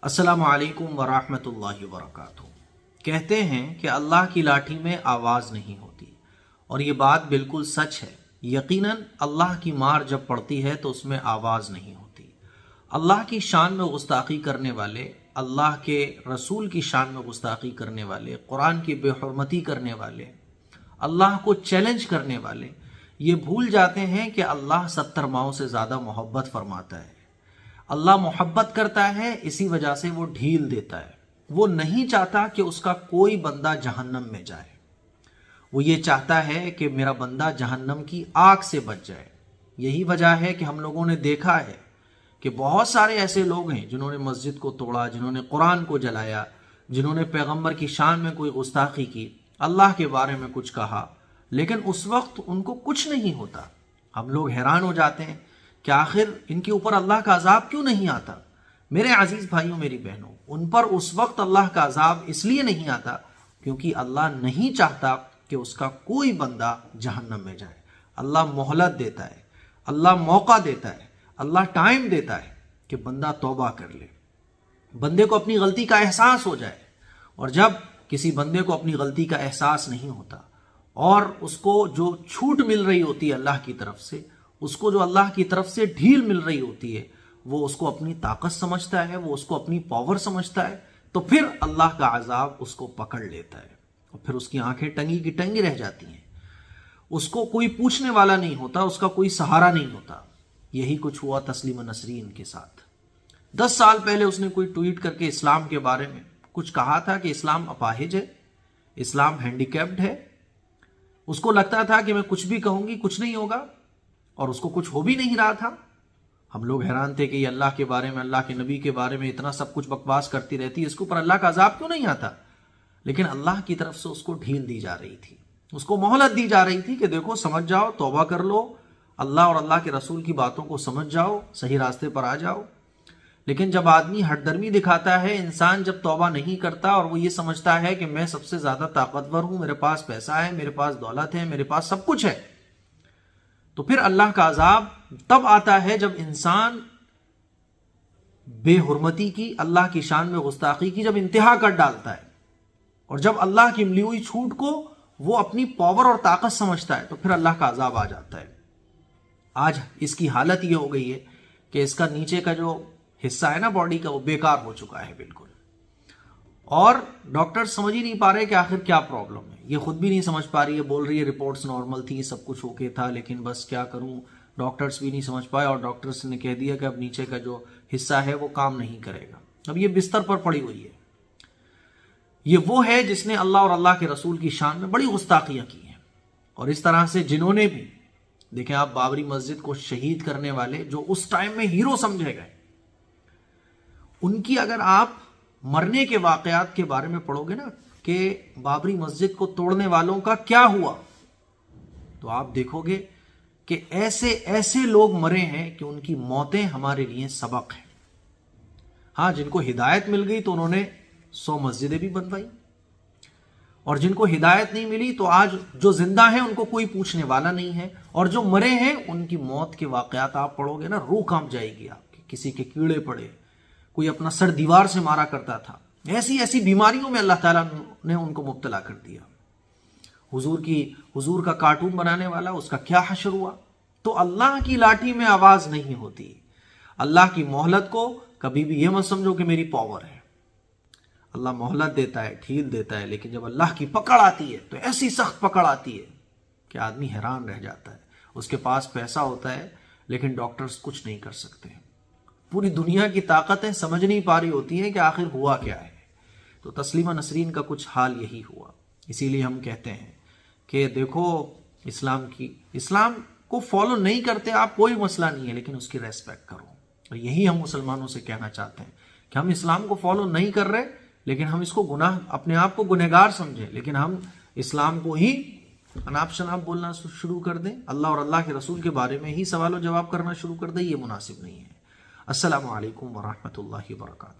अस्सलामु अलैकुम वरहमतुल्लाहि वबरकातुहू। कहते हैं कि अल्लाह की लाठी में आवाज़ नहीं होती, और ये बात बिल्कुल सच है। यकीनन अल्लाह की मार जब पड़ती है तो उसमें आवाज़ नहीं होती। अल्लाह की शान में गुस्ताखी करने वाले, अल्लाह के रसूल की शान में गुस्ताखी करने वाले, कुरान की बेहुरमती करने वाले, अल्लाह को चैलेंज करने वाले ये भूल जाते हैं कि अल्लाह 70 माओं से ज़्यादा मोहब्बत फरमाता है। अल्लाह मोहब्बत करता है, इसी वजह से वो ढील देता है। वो नहीं चाहता कि उसका कोई बंदा जहन्नम में जाए, वो ये चाहता है कि मेरा बंदा जहन्नम की आग से बच जाए। यही वजह है कि हम लोगों ने देखा है कि बहुत सारे ऐसे लोग हैं जिन्होंने मस्जिद को तोड़ा, जिन्होंने कुरान को जलाया, जिन्होंने पैगंबर की शान में कोई गुस्ताखी की, अल्लाह के बारे में कुछ कहा, लेकिन उस वक्त उनको कुछ नहीं होता। हम लोग हैरान हो जाते हैं कि आखिर इनके ऊपर अल्लाह का अजाब क्यों नहीं आता। मेरे अजीज भाइयों, मेरी बहनों, उन पर उस वक्त अल्लाह का अजाब इसलिए नहीं आता क्योंकि अल्लाह नहीं चाहता कि उसका कोई बंदा जहन्नम में जाए। अल्लाह मोहलत देता है, अल्लाह मौका देता है, अल्लाह टाइम देता है कि बंदा तौबा कर ले, बंदे को अपनी गलती का एहसास हो जाए। और जब किसी बंदे को अपनी गलती का एहसास नहीं होता और उसको जो छूट मिल रही होती है अल्लाह की तरफ से, उसको जो अल्लाह की तरफ से ढील मिल रही होती है, वो उसको अपनी ताकत समझता है, वो उसको अपनी पावर समझता है, तो फिर अल्लाह का अजाब उसको पकड़ लेता है और फिर उसकी आंखें टंगी की टंगी रह जाती हैं। उसको कोई पूछने वाला नहीं होता, उसका कोई सहारा नहीं होता। यही कुछ हुआ तस्लीमा नसरीन के साथ। 10 साल पहले उसने कोई ट्वीट करके इस्लाम के बारे में कुछ कहा था कि इस्लाम अपाहिज है, इस्लाम हैंडीकैप्ड है। उसको लगता था कि मैं कुछ भी कहूंगी कुछ नहीं होगा, और उसको कुछ हो भी नहीं रहा था। हम लोग हैरान थे कि ये अल्लाह के बारे में, अल्लाह के नबी के बारे में इतना सब कुछ बकवास करती रहती है, इसके ऊपर अल्लाह का अजाब क्यों नहीं आता। लेकिन अल्लाह की तरफ से उसको ढील दी जा रही थी, उसको मोहलत दी जा रही थी कि देखो समझ जाओ, तौबा कर लो, अल्लाह और अल्लाह के रसूल की बातों को समझ जाओ, सही रास्ते पर आ जाओ। लेकिन जब आदमी हठधर्मी दिखाता है, इंसान जब तौबा नहीं करता और वो ये समझता है कि मैं सबसे ज्यादा ताकतवर हूं, मेरे पास पैसा है, मेरे पास दौलत है, मेरे पास सब कुछ है, तो फिर अल्लाह का अजाब तब आता है जब इंसान बेहुरमती की, अल्लाह की शान में गुस्ताखी की जब इंतहा कर डालता है, और जब अल्लाह की मिली हुई छूट को वो अपनी पावर और ताकत समझता है, तो फिर अल्लाह का अजाब आ जाता है। आज इसकी हालत ये हो गई है कि इसका नीचे का जो हिस्सा है ना बॉडी का, वो बेकार हो चुका है बिल्कुल, और डॉक्टर समझ ही नहीं पा रहे कि आखिर क्या प्रॉब्लम है। ये खुद भी नहीं समझ पा रही है, बोल रही है रिपोर्ट्स नॉर्मल थी, सब कुछ ओके था, लेकिन बस क्या करूं, डॉक्टर्स भी नहीं समझ पाए, और डॉक्टर्स ने कह दिया कि अब नीचे का जो हिस्सा है वो काम नहीं करेगा। अब ये बिस्तर पर पड़ी हुई है। ये वो है जिसने अल्लाह और अल्लाह के रसूल की शान में बड़ी गुस्ताखियां की हैं। और इस तरह से जिन्होंने भी, देखें आप, बाबरी मस्जिद को शहीद करने वाले जो उस टाइम में हीरो समझे गए, उनकी अगर आप मरने के वाकयात के बारे में पढ़ोगे ना कि बाबरी मस्जिद को तोड़ने वालों का क्या हुआ, तो आप देखोगे कि ऐसे ऐसे लोग मरे हैं कि उनकी मौतें हमारे लिए सबक हैं। हाँ, जिनको हिदायत मिल गई तो उन्होंने 100 मस्जिदें भी बनवाई, और जिनको हिदायत नहीं मिली तो आज जो जिंदा हैं उनको कोई पूछने वाला नहीं है, और जो मरे हैं उनकी मौत के वाकयात आप पढ़ोगे ना, रूह कांप जाएगी आपकी। किसी के कीड़े पड़े, कोई अपना सर दीवार से मारा करता था, ऐसी ऐसी बीमारियों में अल्लाह ताला ने उनको मुब्तला कर दिया। हुजूर का कार्टून बनाने वाला, उसका क्या हशर हुआ। तो अल्लाह की लाठी में आवाज नहीं होती। अल्लाह की मोहलत को कभी भी यह मत समझो कि मेरी पावर है। अल्लाह मोहलत देता है, ढील देता है, लेकिन जब अल्लाह की पकड़ आती है तो ऐसी सख्त पकड़ आती है कि आदमी हैरान रह जाता है। उसके पास पैसा होता है लेकिन डॉक्टर्स कुछ नहीं कर सकते, पूरी दुनिया की ताकतें समझ नहीं पा रही होती हैं कि आखिर हुआ क्या है। तो तस्लीमा नसरीन का कुछ हाल यही हुआ। इसीलिए हम कहते हैं कि देखो, इस्लाम को फॉलो नहीं करते आप, कोई मसला नहीं है, लेकिन उसकी रेस्पेक्ट करो। और यही हम मुसलमानों से कहना चाहते हैं कि हम इस्लाम को फॉलो नहीं कर रहे, लेकिन हम इसको गुनाह, अपने आप को गुनहगार समझें, लेकिन हम इस्लाम को ही अनाप शनाप बोलना शुरू कर दें, अल्लाह और अल्लाह के रसूल के बारे में ही सवाल और जवाब करना शुरू कर दें, ये मुनासिब नहीं है। अस्सलामु अलैकुम वरहमतुल्लाहि वबरकातुहू।